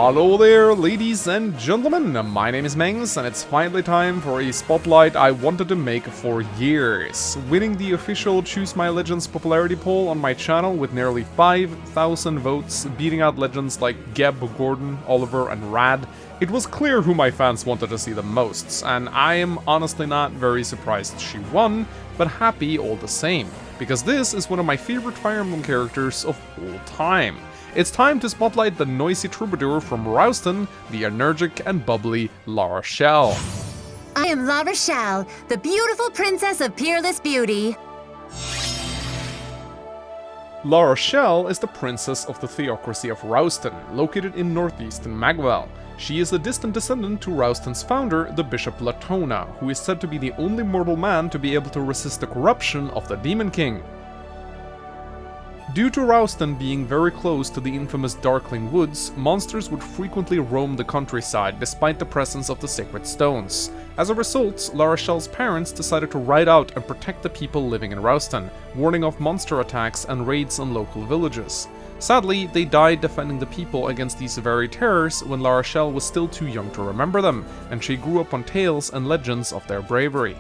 Hello there, ladies and gentlemen, my name is Mengs, and it's finally time for a spotlight I wanted to make for years. Winning the official Choose My Legends popularity poll on my channel with nearly 5,000 votes, beating out legends like Geb, Gordon, Oliver, and Rad, it was clear who my fans wanted to see the most, and I am honestly not very surprised she won, but happy all the same, because this is one of my favorite Fire Emblem characters of all time. It's time to spotlight the noisy troubadour from Rouston, the energetic and bubbly La Rochelle. I am La Rochelle, the beautiful princess of peerless beauty. La Rochelle is the princess of the Theocracy of Rouston, located in northeastern Magwell. She is a distant descendant to Rouston's founder, the Bishop Latona, who is said to be the only mortal man to be able to resist the corruption of the Demon King. Due to Rouston being very close to the infamous Darkling Woods, monsters would frequently roam the countryside despite the presence of the sacred stones. As a result, La Rochelle's parents decided to ride out and protect the people living in Rouston, warning off monster attacks and raids on local villages. Sadly, they died defending the people against these very terrors when La Rochelle was still too young to remember them, and she grew up on tales and legends of their bravery.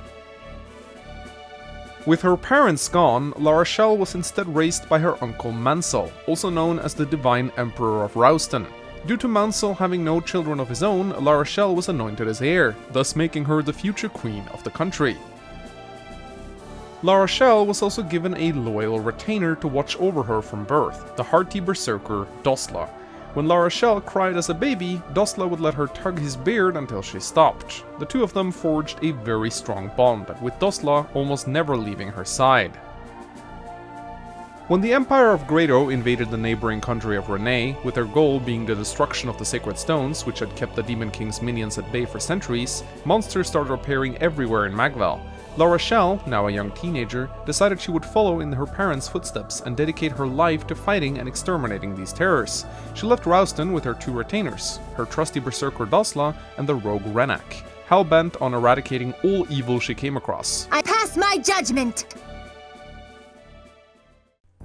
With her parents gone, La Rochelle was instead raised by her uncle Mansell, also known as the Divine Emperor of Rouston. Due to Mansell having no children of his own, La Rochelle was anointed as heir, thus making her the future queen of the country. La Rochelle was also given a loyal retainer to watch over her from birth, the hearty berserker Dosla. When La Rochelle cried as a baby, Dosla would let her tug his beard until she stopped. The two of them forged a very strong bond, with Dosla almost never leaving her side. When the Empire of Grado invaded the neighboring country of Renais, with their goal being the destruction of the Sacred Stones, which had kept the Demon King's minions at bay for centuries, monsters started appearing everywhere in Magwell. La Rochelle, now a young teenager, decided she would follow in her parents' footsteps and dedicate her life to fighting and exterminating these terrors. She left Rouston with her two retainers, her trusty berserker Dosla and the rogue Renak, hell-bent on eradicating all evil she came across. I pass my judgment!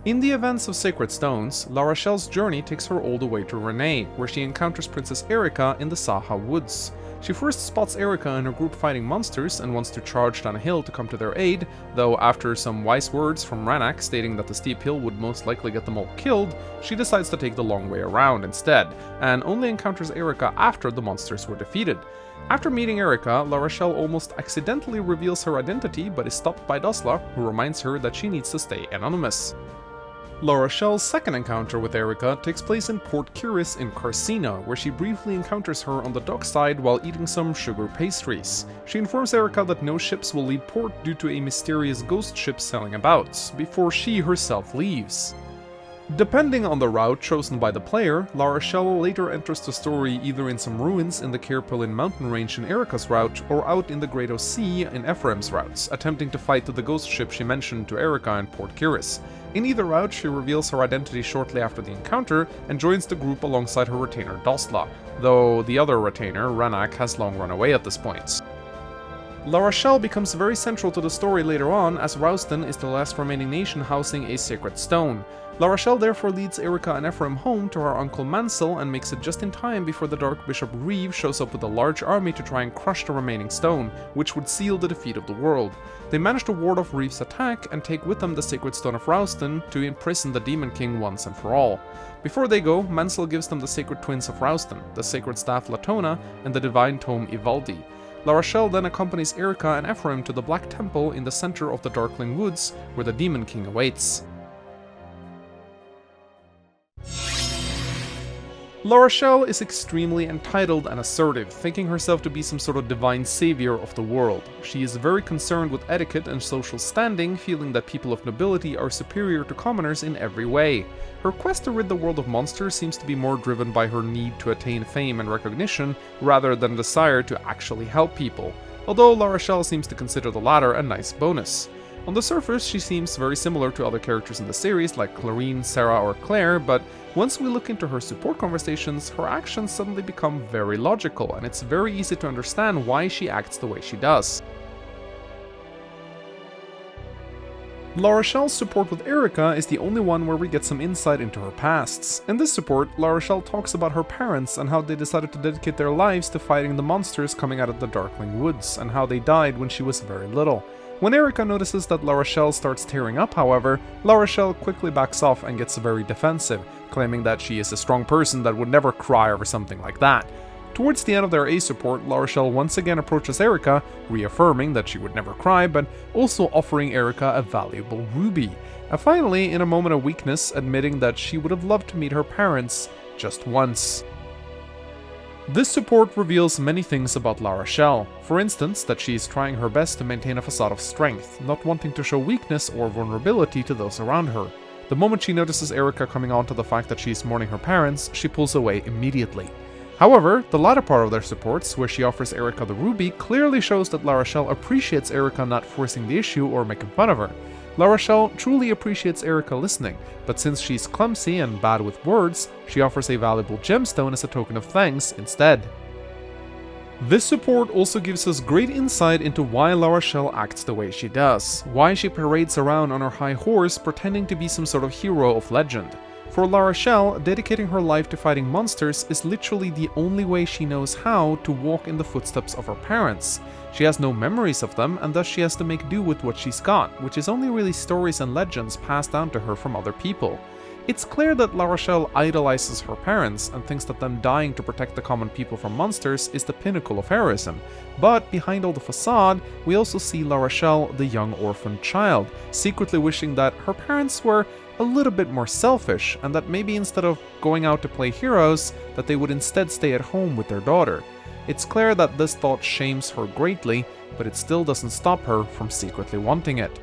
In the events of Sacred Stones, La Rochelle's journey takes her all the way to Renais, where she encounters Princess Erica in the Saha Woods. She first spots Erica and her group fighting monsters and wants to charge down a hill to come to their aid, though after some wise words from Renak stating that the steep hill would most likely get them all killed, she decides to take the long way around instead, and only encounters Erica after the monsters were defeated. After meeting Erica, La Rochelle almost accidentally reveals her identity but is stopped by Dosla, who reminds her that she needs to stay anonymous. La Rochelle's second encounter with Erica takes place in Port Curious in Carcina, where she briefly encounters her on the dockside while eating some sugar pastries. She informs Erica that no ships will leave port due to a mysterious ghost ship sailing about, before she herself leaves. Depending on the route chosen by the player, La Rochelle later enters the story either in some ruins in the Cairpillin mountain range in Erica's route, or out in the Grado Sea in Ephraim's routes, attempting to fight the ghost ship she mentioned to Erica in Port Curious. In either route, she reveals her identity shortly after the encounter and joins the group alongside her retainer Dosla, though the other retainer, Renak, has long run away at this point. La Rochelle becomes very central to the story later on, as Rouston is the last remaining nation housing a sacred stone. La Rochelle therefore leads Erica and Ephraim home to her uncle Mansell and makes it just in time before the Dark Bishop Reeve shows up with a large army to try and crush the remaining stone, which would seal the defeat of the world. They manage to ward off Reeve's attack and take with them the Sacred Stone of Rouston to imprison the Demon King once and for all. Before they go, Mansell gives them the Sacred Twins of Rouston, the Sacred Staff Latona, and the Divine Tome Ivaldi. La Rochelle then accompanies Erica and Ephraim to the Black Temple in the center of the Darkling Woods, where the Demon King awaits. La Rochelle is extremely entitled and assertive, thinking herself to be some sort of divine savior of the world. She is very concerned with etiquette and social standing, feeling that people of nobility are superior to commoners in every way. Her quest to rid the world of monsters seems to be more driven by her need to attain fame and recognition, rather than a desire to actually help people, although La Rochelle seems to consider the latter a nice bonus. On the surface, she seems very similar to other characters in the series like Clarine, Sarah, or Claire, but once we look into her support conversations, her actions suddenly become very logical, and it's very easy to understand why she acts the way she does. La Rochelle's support with Erica is the only one where we get some insight into her pasts. In this support, La Rochelle talks about her parents and how they decided to dedicate their lives to fighting the monsters coming out of the Darkling Woods, and how they died when she was very little. When Erica notices that La Rochelle starts tearing up, however, La Rochelle quickly backs off and gets very defensive, claiming that she is a strong person that would never cry over something like that. Towards the end of their A support, La Rochelle once again approaches Erica, reaffirming that she would never cry, but also offering Erica a valuable ruby. And finally, in a moment of weakness, admitting that she would have loved to meet her parents just once. This support reveals many things about La Rochelle. For instance, that she is trying her best to maintain a facade of strength, not wanting to show weakness or vulnerability to those around her. The moment she notices Erica coming on to the fact that she is mourning her parents, she pulls away immediately. However, the latter part of their supports, where she offers Erica the ruby, clearly shows that La Rochelle appreciates Erica not forcing the issue or making fun of her. La Rochelle truly appreciates Erica listening, but since she's clumsy and bad with words, she offers a valuable gemstone as a token of thanks instead. This support also gives us great insight into why La Rochelle acts the way she does, why she parades around on her high horse pretending to be some sort of hero of legend. For La Rochelle, dedicating her life to fighting monsters is literally the only way she knows how to walk in the footsteps of her parents. She has no memories of them, and thus she has to make do with what she's got, which is only really stories and legends passed down to her from other people. It's clear that La Rochelle idolizes her parents and thinks that them dying to protect the common people from monsters is the pinnacle of heroism. But behind all the facade, we also see La Rochelle, the young orphan child, secretly wishing that her parents were a little bit more selfish, and that maybe instead of going out to play heroes, that they would instead stay at home with their daughter. It's clear that this thought shames her greatly, but it still doesn't stop her from secretly wanting it.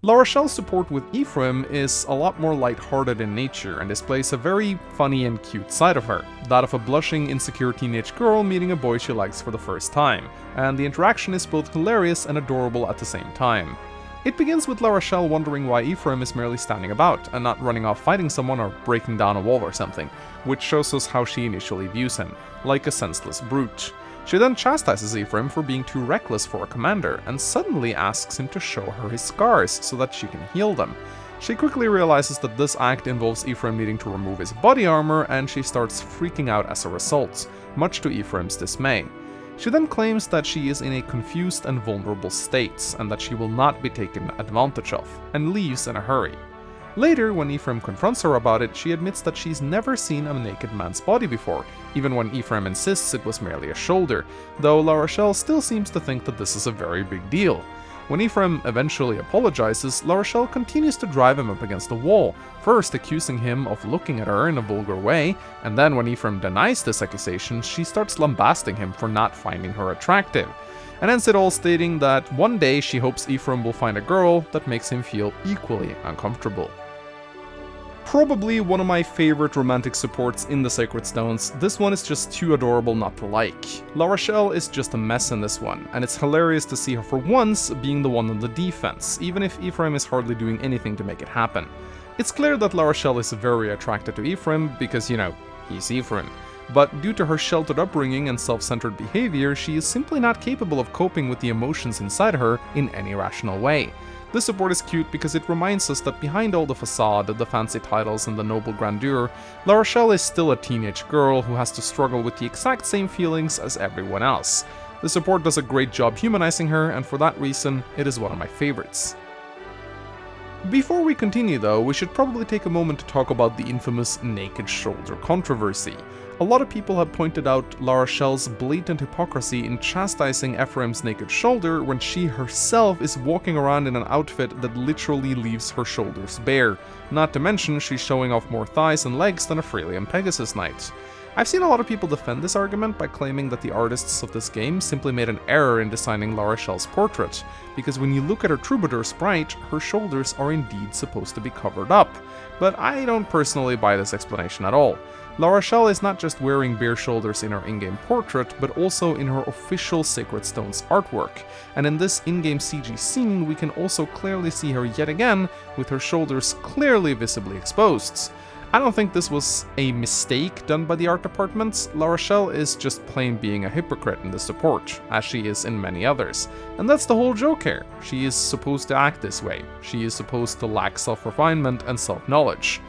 La Rochelle's support with Ephraim is a lot more lighthearted in nature and displays a very funny and cute side of her, that of a blushing, insecure teenage girl meeting a boy she likes for the first time, and the interaction is both hilarious and adorable at the same time. It begins with La Rochelle wondering why Ephraim is merely standing about and not running off fighting someone or breaking down a wall or something, which shows us how she initially views him, like a senseless brute. She then chastises Ephraim for being too reckless for a commander, and suddenly asks him to show her his scars so that she can heal them. She quickly realizes that this act involves Ephraim needing to remove his body armor, and she starts freaking out as a result, much to Ephraim's dismay. She then claims that she is in a confused and vulnerable state, and that she will not be taken advantage of, and leaves in a hurry. Later, when Ephraim confronts her about it, she admits that she's never seen a naked man's body before, even when Ephraim insists it was merely a shoulder, though La Rochelle still seems to think that this is a very big deal. When Ephraim eventually apologizes, La Rochelle continues to drive him up against the wall, first accusing him of looking at her in a vulgar way, and then when Ephraim denies this accusation, she starts lambasting him for not finding her attractive, and ends it all stating that one day she hopes Ephraim will find a girl that makes him feel equally uncomfortable. Probably one of my favorite romantic supports in the Sacred Stones, this one is just too adorable not to like. La Rochelle is just a mess in this one, and it's hilarious to see her for once being the one on the defense, even if Ephraim is hardly doing anything to make it happen. It's clear that La Rochelle is very attracted to Ephraim because, you know, he's Ephraim. But due to her sheltered upbringing and self-centered behavior, she is simply not capable of coping with the emotions inside her in any rational way. This support is cute because it reminds us that behind all the facade, the fancy titles and the noble grandeur, La Rochelle is still a teenage girl who has to struggle with the exact same feelings as everyone else. The support does a great job humanizing her, and for that reason, it is one of my favorites. Before we continue though, we should probably take a moment to talk about the infamous naked shoulder controversy. A lot of people have pointed out La Rochelle's blatant hypocrisy in chastising Ephraim's naked shoulder when she herself is walking around in an outfit that literally leaves her shoulders bare. Not to mention, she's showing off more thighs and legs than a Freilian Pegasus Knight. I've seen a lot of people defend this argument by claiming that the artists of this game simply made an error in designing La Rochelle's portrait, because when you look at her troubadour sprite, her shoulders are indeed supposed to be covered up. But I don't personally buy this explanation at all. La Rochelle is not just wearing bare shoulders in her in-game portrait, but also in her official Sacred Stones artwork, and in this in-game CG scene we can also clearly see her yet again with her shoulders clearly visibly exposed. I don't think this was a mistake done by the art department. La Rochelle is just plain being a hypocrite in the support, as she is in many others. And that's the whole joke here. She is supposed to act this way. She is supposed to lack self-refinement and self-knowledge.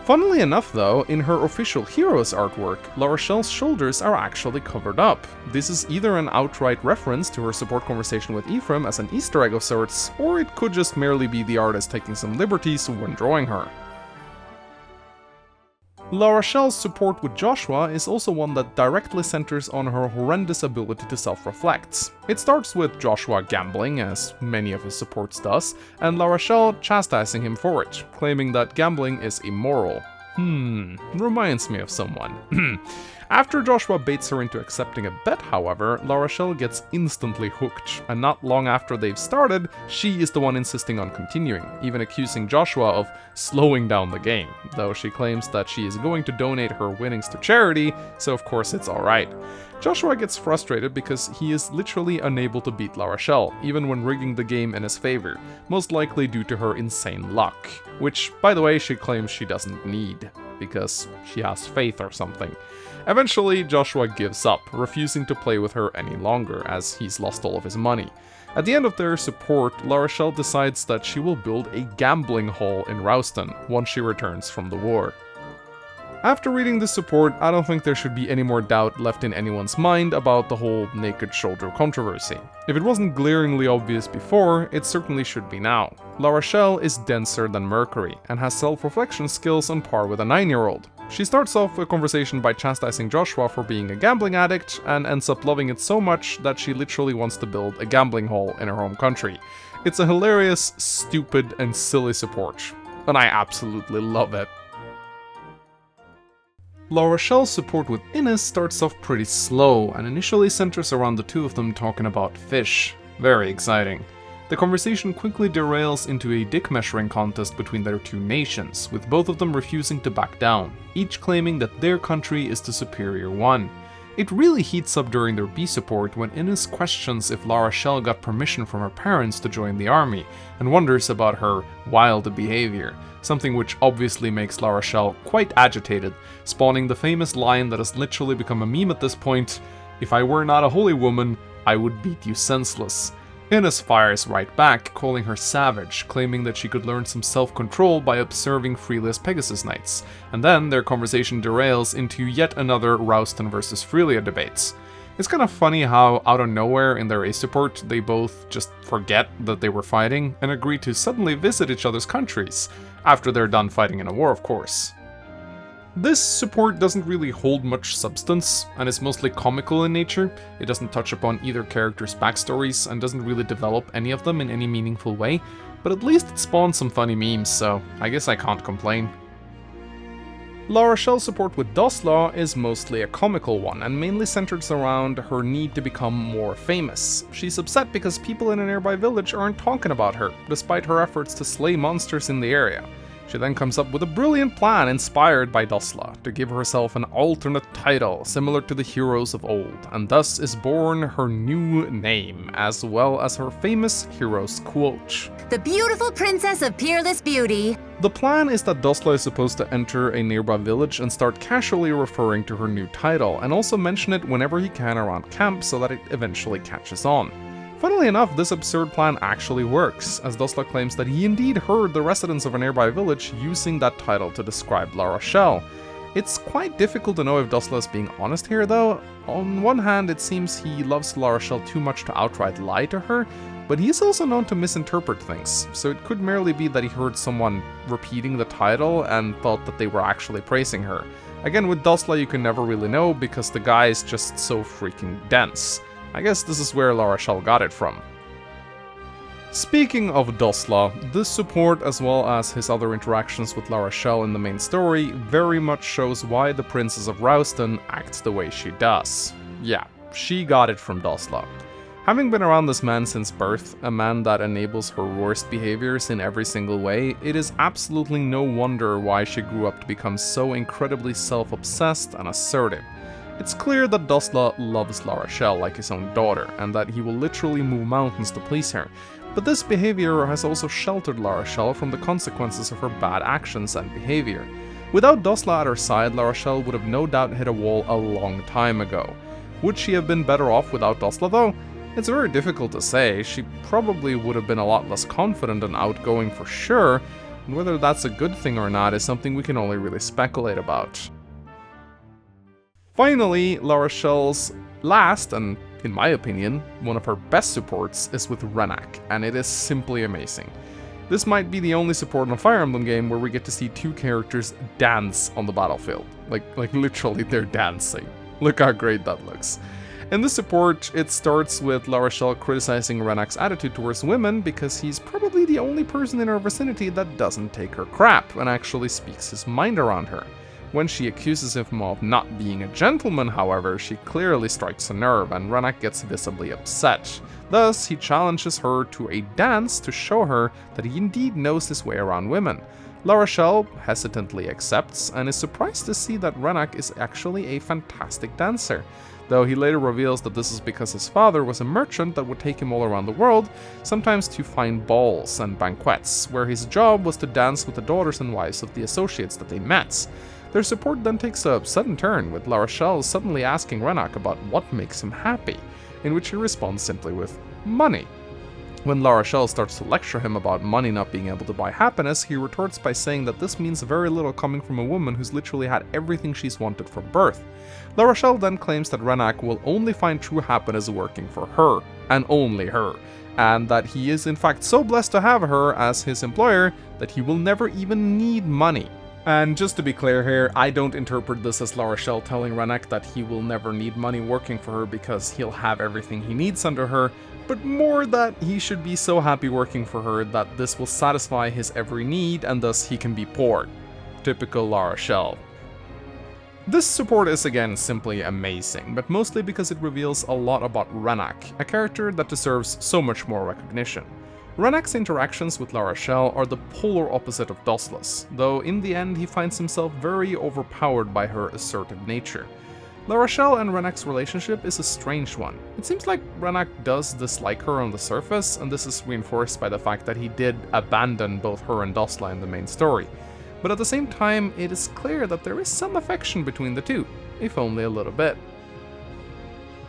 Funnily enough though, in her official Heroes artwork, La Rochelle's shoulders are actually covered up. This is either an outright reference to her support conversation with Ephraim as an Easter egg of sorts, or it could just merely be the artist taking some liberties when drawing her. La Rochelle's support with Joshua is also one that directly centers on her horrendous ability to self-reflect. It starts with Joshua gambling, as many of his supports does, and La Rochelle chastising him for it, claiming that gambling is immoral. Reminds me of someone. After Joshua baits her into accepting a bet, however, La Rochelle gets instantly hooked, and not long after they've started, she is the one insisting on continuing, even accusing Joshua of slowing down the game, though she claims that she is going to donate her winnings to charity, so of course it's alright. Joshua gets frustrated because he is literally unable to beat La Rochelle, even when rigging the game in his favor, most likely due to her insane luck, which, by the way, she claims she doesn't need, because she has faith or something. Eventually, Joshua gives up, refusing to play with her any longer, as he's lost all of his money. At the end of their support, La Rochelle decides that she will build a gambling hall in Rouston once she returns from the war. After reading this support, I don't think there should be any more doubt left in anyone's mind about the whole naked shoulder controversy. If it wasn't glaringly obvious before, it certainly should be now. La Rochelle is denser than Mercury, and has self-reflection skills on par with a 9-year-old. She starts off a conversation by chastising Joshua for being a gambling addict, and ends up loving it so much that she literally wants to build a gambling hall in her home country. It's a hilarious, stupid, and silly support, and I absolutely love it. La Rochelle's support with Innes starts off pretty slow, and initially centers around the two of them talking about fish. Very exciting. The conversation quickly derails into a dick measuring contest between their two nations, with both of them refusing to back down, each claiming that their country is the superior one. It really heats up during their B support when Innes questions if La Rochelle got permission from her parents to join the army, and wonders about her wild behavior, something which obviously makes La Rochelle quite agitated, spawning the famous line that has literally become a meme at this point: "If I were not a holy woman, I would beat you senseless." Innes fires right back, calling her savage, claiming that she could learn some self-control by observing Freelia's Pegasus Knights, and then their conversation derails into yet another Rouston versus Freelia debates. It's kind of funny how, out of nowhere in their A support, they both just forget that they were fighting and agree to suddenly visit each other's countries, after they're done fighting in a war, of course. This support doesn't really hold much substance, and is mostly comical in nature. It doesn't touch upon either character's backstories, and doesn't really develop any of them in any meaningful way, but at least it spawns some funny memes, so I guess I can't complain. La Rochelle's support with Dosla is mostly a comical one, and mainly centers around her need to become more famous. She's upset because people in a nearby village aren't talking about her, despite her efforts to slay monsters in the area. She then comes up with a brilliant plan inspired by Dosla to give herself an alternate title similar to the heroes of old, and thus is born her new name, as well as her famous hero's quote: "The beautiful princess of peerless beauty." The plan is that Dosla is supposed to enter a nearby village and start casually referring to her new title, and also mention it whenever he can around camp so that it eventually catches on. Funnily enough, this absurd plan actually works, as Dosla claims that he indeed heard the residents of a nearby village using that title to describe La Rochelle. It's quite difficult to know if Dosla is being honest here though. On one hand, it seems he loves La Rochelle too much to outright lie to her, but he is also known to misinterpret things, so it could merely be that he heard someone repeating the title and thought that they were actually praising her. Again, with Dosla you can never really know because the guy is just so freaking dense. I guess this is where La Rochelle got it from. Speaking of Dosla, this support as well as his other interactions with La Rochelle in the main story very much shows why the Princess of Rouston acts the way she does. Yeah, she got it from Dosla. Having been around this man since birth, a man that enables her worst behaviors in every single way, it is absolutely no wonder why she grew up to become so incredibly self-obsessed and assertive. It's clear that Dosla loves La Rochelle like his own daughter, and that he will literally move mountains to please her, but this behavior has also sheltered La Rochelle from the consequences of her bad actions and behavior. Without Dosla at her side, La Rochelle would have no doubt hit a wall a long time ago. Would she have been better off without Dosla though? It's very difficult to say. She probably would have been a lot less confident and outgoing for sure, and whether that's a good thing or not is something we can only really speculate about. Finally, La Rochelle's last, and in my opinion, one of her best supports is with Renak, and it is simply amazing. This might be the only support in a Fire Emblem game where we get to see two characters dance on the battlefield. Like literally they're dancing. Look how great that looks. In this support, it starts with La Rochelle criticizing Renak's attitude towards women because he's probably the only person in her vicinity that doesn't take her crap and actually speaks his mind around her. When she accuses him of not being a gentleman, however, she clearly strikes a nerve and Renak gets visibly upset. Thus, he challenges her to a dance to show her that he indeed knows his way around women. La Rochelle hesitantly accepts and is surprised to see that Renak is actually a fantastic dancer. Though he later reveals that this is because his father was a merchant that would take him all around the world, sometimes to fine balls and banquets, where his job was to dance with the daughters and wives of the associates that they met. Their support then takes a sudden turn, with La Rochelle suddenly asking Renak about what makes him happy, in which he responds simply with money. When La Rochelle starts to lecture him about money not being able to buy happiness, he retorts by saying that this means very little coming from a woman who's literally had everything she's wanted from birth. La Rochelle then claims that Renak will only find true happiness working for her, and only her, and that he is in fact so blessed to have her as his employer that he will never even need money. And just to be clear here, I don't interpret this as La Rochelle telling Renak that he will never need money working for her because he'll have everything he needs under her, but more that he should be so happy working for her that this will satisfy his every need and thus he can be poor. Typical La Rochelle. This support is again simply amazing, but mostly because it reveals a lot about Renak, a character that deserves so much more recognition. Renak's interactions with La Rochelle are the polar opposite of Dosla's, though in the end he finds himself very overpowered by her assertive nature. La Rochelle and Renak's relationship is a strange one. It seems like Renak does dislike her on the surface, and this is reinforced by the fact that he did abandon both her and Dosla in the main story. But at the same time, it is clear that there is some affection between the two, if only a little bit.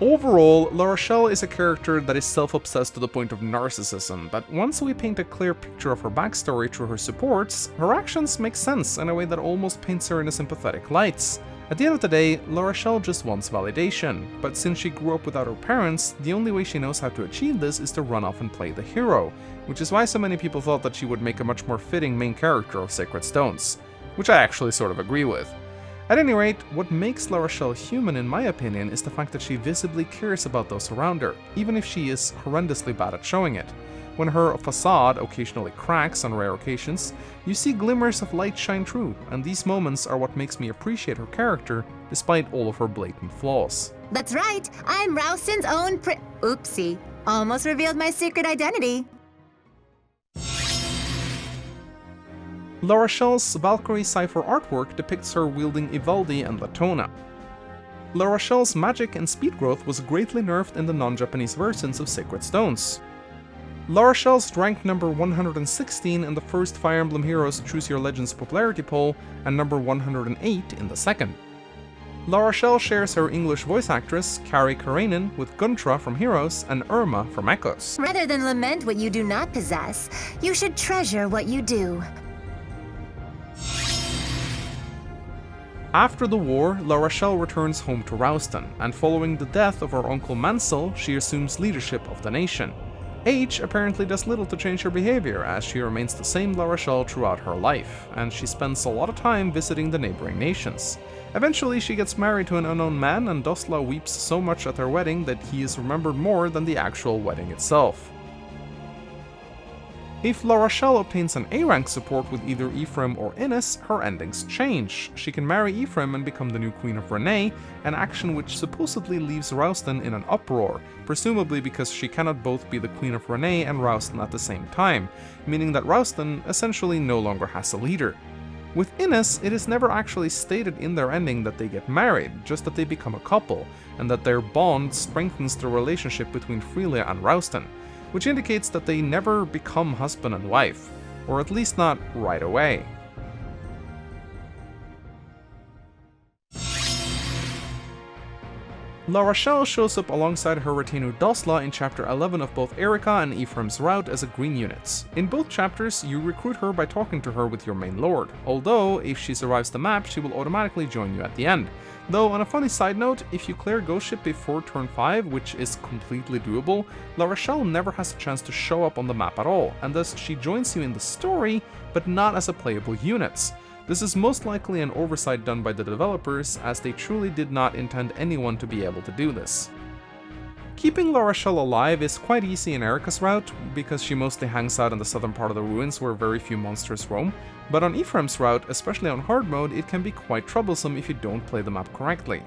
Overall, La Rochelle is a character that is self-obsessed to the point of narcissism, but once we paint a clear picture of her backstory through her supports, her actions make sense in a way that almost paints her in a sympathetic light. At the end of the day, La Rochelle just wants validation, but since she grew up without her parents, the only way she knows how to achieve this is to run off and play the hero, which is why so many people thought that she would make a much more fitting main character of Sacred Stones, which I actually sort of agree with. At any rate, what makes La Rochelle human in my opinion is the fact that she visibly cares about those around her, even if she is horrendously bad at showing it. When her facade occasionally cracks on rare occasions, you see glimmers of light shine through, and these moments are what makes me appreciate her character, despite all of her blatant flaws. That's right, I'm Ralston's own Oopsie, almost revealed my secret identity. La Rochelle's Valkyrie Cypher artwork depicts her wielding Ivaldi and Latona. La Rochelle's magic and speed growth was greatly nerfed in the non-Japanese versions of Sacred Stones. La Rochelle's ranked number 116 in the first Fire Emblem Heroes Choose Your Legends popularity poll, and number 108 in the second. La Rochelle shares her English voice actress, Kari Karainen, with Guntra from Heroes and Irma from Echoes. Rather than lament what you do not possess, you should treasure what you do. After the war, La Rochelle returns home to Ralston, and following the death of her uncle Mansell, she assumes leadership of the nation. Age apparently does little to change her behavior, as she remains the same La Rochelle throughout her life, and she spends a lot of time visiting the neighboring nations. Eventually, she gets married to an unknown man, and Dosla weeps so much at their wedding that he is remembered more than the actual wedding itself. If La Rochelle obtains an A-rank support with either Ephraim or Innes, her endings change. She can marry Ephraim and become the new Queen of Renee, an action which supposedly leaves Ralston in an uproar, presumably because she cannot both be the Queen of Renee and Ralston at the same time, meaning that Ralston essentially no longer has a leader. With Innes, it is never actually stated in their ending that they get married, just that they become a couple, and that their bond strengthens the relationship between Freelia and Ralston, which indicates that they never become husband and wife, or at least not right away. La Rochelle shows up alongside her retainer Dosla in Chapter 11 of both Erica and Ephraim's route as a green unit. In both chapters, you recruit her by talking to her with your main lord, although if she survives the map, she will automatically join you at the end. Though, on a funny side note, if you clear Ghost Ship before turn 5, which is completely doable, La Rochelle never has a chance to show up on the map at all, and thus she joins you in the story, but not as a playable unit. This is most likely an oversight done by the developers, as they truly did not intend anyone to be able to do this. Keeping La Rochelle alive is quite easy in Erica's route, because she mostly hangs out in the southern part of the ruins where very few monsters roam, but on Ephraim's route, especially on hard mode, it can be quite troublesome if you don't play the map correctly.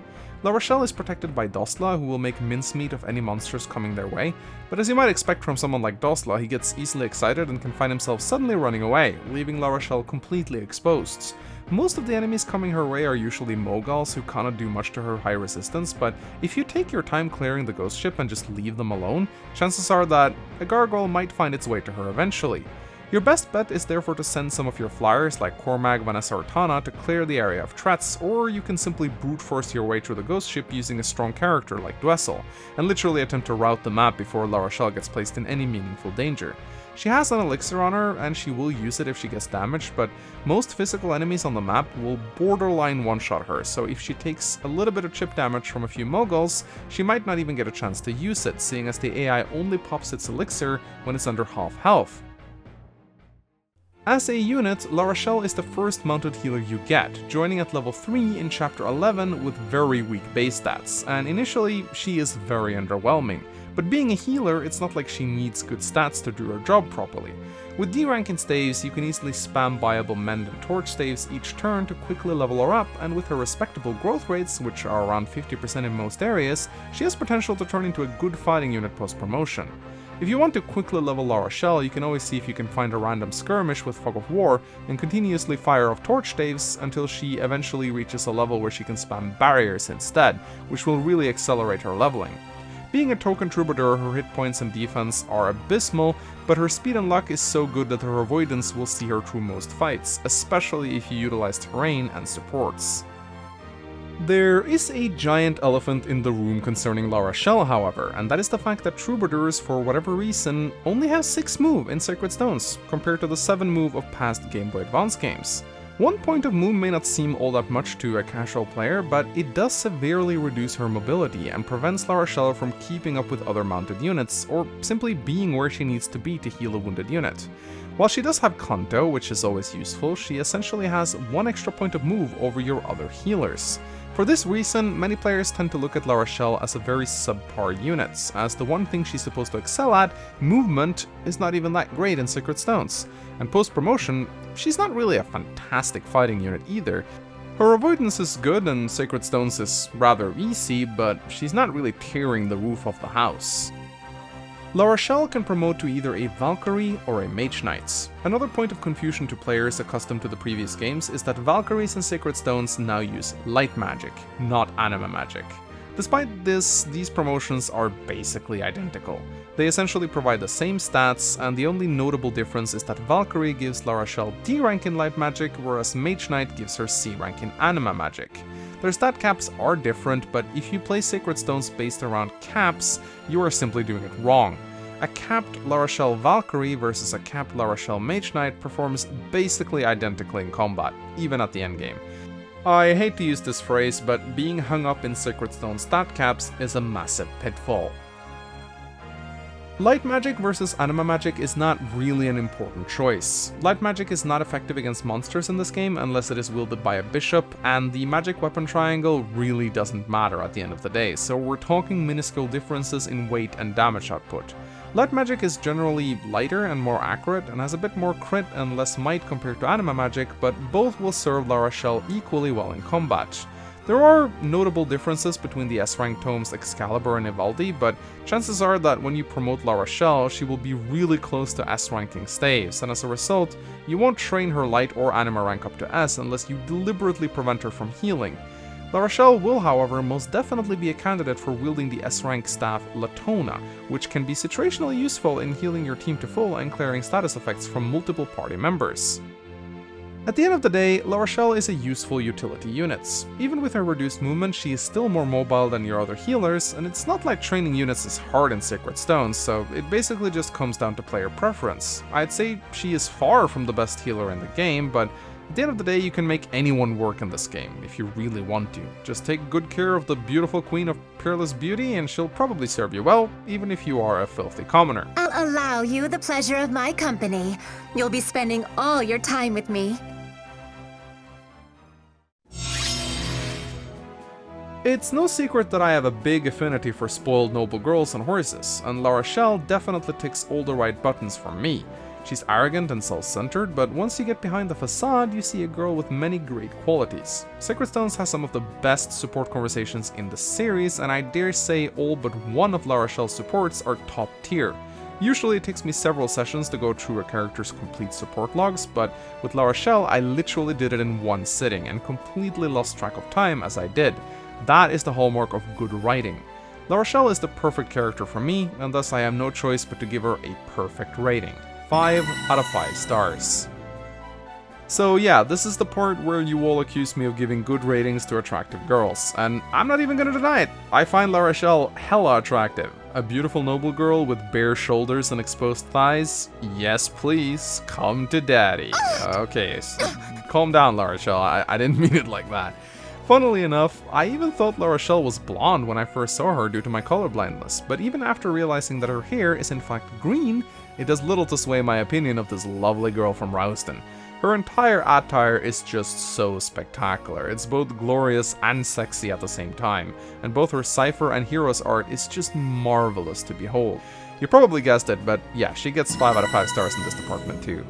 La Rochelle is protected by Dosla, who will make mincemeat of any monsters coming their way, but as you might expect from someone like Dosla, he gets easily excited and can find himself suddenly running away, leaving La Rochelle completely exposed. Most of the enemies coming her way are usually Moguls who cannot do much to her high resistance, but if you take your time clearing the ghost ship and just leave them alone, chances are that a gargoyle might find its way to her eventually. Your best bet is therefore to send some of your flyers like Cormag, Vanessa, or Tana to clear the area of threats, or you can simply brute force your way through the ghost ship using a strong character like Dwessel, and literally attempt to route the map before La Rochelle gets placed in any meaningful danger. She has an elixir on her, and she will use it if she gets damaged, but most physical enemies on the map will borderline one-shot her, so if she takes a little bit of chip damage from a few Moguls, she might not even get a chance to use it, seeing as the AI only pops its elixir when it's under half health. As a unit, La Rochelle is the first mounted healer you get, joining at level 3 in Chapter 11 with very weak base stats, and initially she is very underwhelming. But being a healer, it's not like she needs good stats to do her job properly. With D rank in staves, you can easily spam buyable mend and torch staves each turn to quickly level her up, and with her respectable growth rates, which are around 50% in most areas, she has potential to turn into a good fighting unit post-promotion. If you want to quickly level La Rochelle, you can always see if you can find a random skirmish with Fog of War and continuously fire off torch staves until she eventually reaches a level where she can spam barriers instead, which will really accelerate her leveling. Being a token troubadour, her hit points and defense are abysmal, but her speed and luck is so good that her avoidance will see her through most fights, especially if you utilize terrain and supports. There is a giant elephant in the room concerning La Rochelle, however, and that is the fact that troubadours, for whatever reason, only have 6 move in Sacred Stones, compared to the 7 move of past Game Boy Advance games. 1 point of move may not seem all that much to a casual player, but it does severely reduce her mobility and prevents La Rochelle from keeping up with other mounted units, or simply being where she needs to be to heal a wounded unit. While she does have Kanto, which is always useful, she essentially has 1 extra point of move over your other healers. For this reason, many players tend to look at La Rochelle as a very subpar unit, as the one thing she's supposed to excel at, movement, is not even that great in Sacred Stones. And post-promotion, she's not really a fantastic fighting unit either. Her avoidance is good and Sacred Stones is rather easy, but she's not really tearing the roof off the house. La Rochelle can promote to either a Valkyrie or a Mage Knight. Another point of confusion to players accustomed to the previous games is that Valkyries and Sacred Stones now use light magic, not anima magic. Despite this, these promotions are basically identical. They essentially provide the same stats, and the only notable difference is that Valkyrie gives La Rochelle D rank in light magic, whereas Mage Knight gives her C rank in anima magic. Their stat caps are different, but if you play Sacred Stones based around caps, you are simply doing it wrong. A capped La Rochelle Valkyrie versus a capped La Rochelle Mage Knight performs basically identically in combat, even at the endgame. I hate to use this phrase, but being hung up in Sacred Stone stat caps is a massive pitfall. Light magic versus anima magic is not really an important choice. Light magic is not effective against monsters in this game unless it is wielded by a bishop, and the magic weapon triangle really doesn't matter at the end of the day, so we're talking minuscule differences in weight and damage output. Light magic is generally lighter and more accurate, and has a bit more crit and less might compared to anima magic, but both will serve La Rochelle equally well in combat. There are notable differences between the S-rank tomes Excalibur and Ivaldi, but chances are that when you promote La Rochelle, she will be really close to S-ranking staves, and as a result, you won't train her light or anima rank up to S unless you deliberately prevent her from healing. La Rochelle will, however, most definitely be a candidate for wielding the S-rank staff Latona, which can be situationally useful in healing your team to full and clearing status effects from multiple party members. At the end of the day, La Rochelle is a useful utility unit. Even with her reduced movement, she is still more mobile than your other healers, and it's not like training units is hard in Sacred Stones, so it basically just comes down to player preference. I'd say she is far from the best healer in the game, but at the end of the day, you can make anyone work in this game, if you really want to. Just take good care of the beautiful Queen of Peerless Beauty, and she'll probably serve you well, even if you are a filthy commoner. I'll allow you the pleasure of my company. You'll be spending all your time with me. It's no secret that I have a big affinity for spoiled noble girls and horses, and La Rochelle definitely ticks all the right buttons for me. She's arrogant and self-centered, but once you get behind the facade, you see a girl with many great qualities. Sacred Stones has some of the best support conversations in the series, and I dare say all but one of La Rochelle's supports are top tier. Usually it takes me several sessions to go through a character's complete support logs, but with La Rochelle I literally did it in one sitting, and completely lost track of time as I did. That is the hallmark of good writing. La Rochelle is the perfect character for me, and thus I have no choice but to give her a perfect rating. 5 out of 5 stars. So yeah, this is the part where you all accuse me of giving good ratings to attractive girls, and I'm not even gonna deny it. I find La Rochelle hella attractive. A beautiful noble girl with bare shoulders and exposed thighs? Yes please, come to daddy. Okay, calm down La Rochelle, I didn't mean it like that. Funnily enough, I even thought La Rochelle was blonde when I first saw her due to my colorblindness, but even after realizing that her hair is in fact green, it does little to sway my opinion of this lovely girl from Rouston. Her entire attire is just so spectacular. It's both glorious and sexy at the same time, and both her cipher and heroes art is just marvelous to behold. You probably guessed it, but yeah, she gets 5 out of 5 stars in this department too.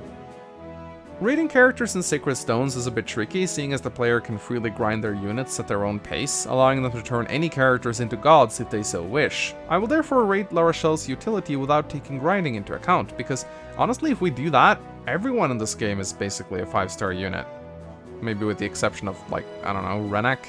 Rating characters in Sacred Stones is a bit tricky, seeing as the player can freely grind their units at their own pace, allowing them to turn any characters into gods if they so wish. I will therefore rate La Rochelle's utility without taking grinding into account, because honestly if we do that, everyone in this game is basically a 5-star unit. Maybe with the exception of, like, I don't know, Rennek.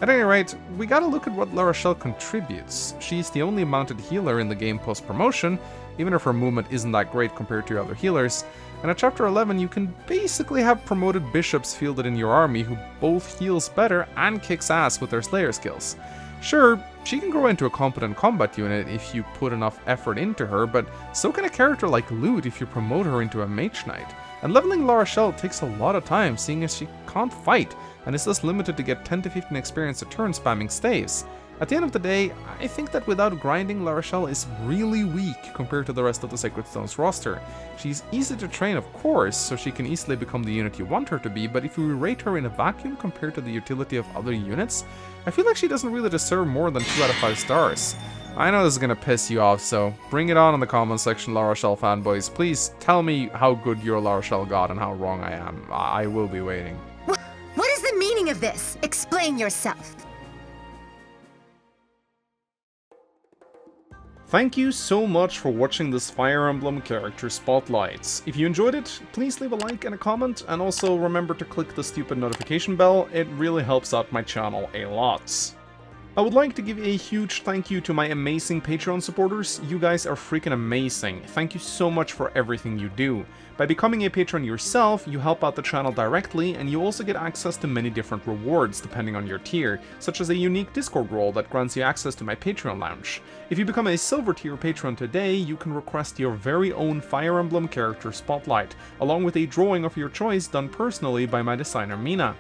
At any rate, we gotta look at what La Rochelle contributes. She's the only mounted healer in the game post-promotion, even if her movement isn't that great compared to other healers, and at Chapter 11 you can basically have promoted bishops fielded in your army who both heals better and kicks ass with their slayer skills. Sure, she can grow into a competent combat unit if you put enough effort into her, but so can a character like Lute if you promote her into a mage knight. And leveling La Rochelle takes a lot of time, seeing as she can't fight, and is thus limited to get 10 to 15 experience a turn spamming staves. At the end of the day, I think that without grinding, La Rochelle is really weak compared to the rest of the Sacred Stones roster. She's easy to train, of course, so she can easily become the unit you want her to be, but if we rate her in a vacuum compared to the utility of other units, I feel like she doesn't really deserve more than 2 out of 5 stars. I know this is gonna piss you off, so bring it on in the comments section, La Rochelle fanboys. Please tell me how good your La Rochelle got and how wrong I am. I will be waiting. What is the meaning of this? Explain yourself. Thank you so much for watching this Fire Emblem character spotlight. If you enjoyed it, please leave a like and a comment, and also remember to click the stupid notification bell, it really helps out my channel a lot. I would like to give a huge thank you to my amazing Patreon supporters. You guys are freaking amazing. Thank you so much for everything you do. By becoming a patron yourself, you help out the channel directly, and you also get access to many different rewards depending on your tier, such as a unique Discord role that grants you access to my Patreon lounge. If you become a silver tier patron today, you can request your very own Fire Emblem character spotlight, along with a drawing of your choice done personally by my designer Mina.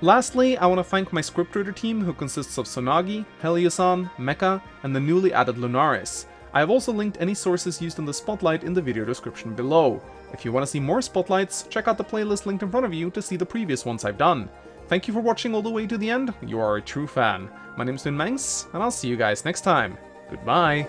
Lastly, I want to thank my scriptwriter team, who consists of Sonagi, Heliosan, Mecha, and the newly added Lunaris. I have also linked any sources used in the spotlight in the video description below. If you want to see more spotlights, check out the playlist linked in front of you to see the previous ones I've done. Thank you for watching all the way to the end, you are a true fan. My name's Mangs, and I'll see you guys next time. Goodbye!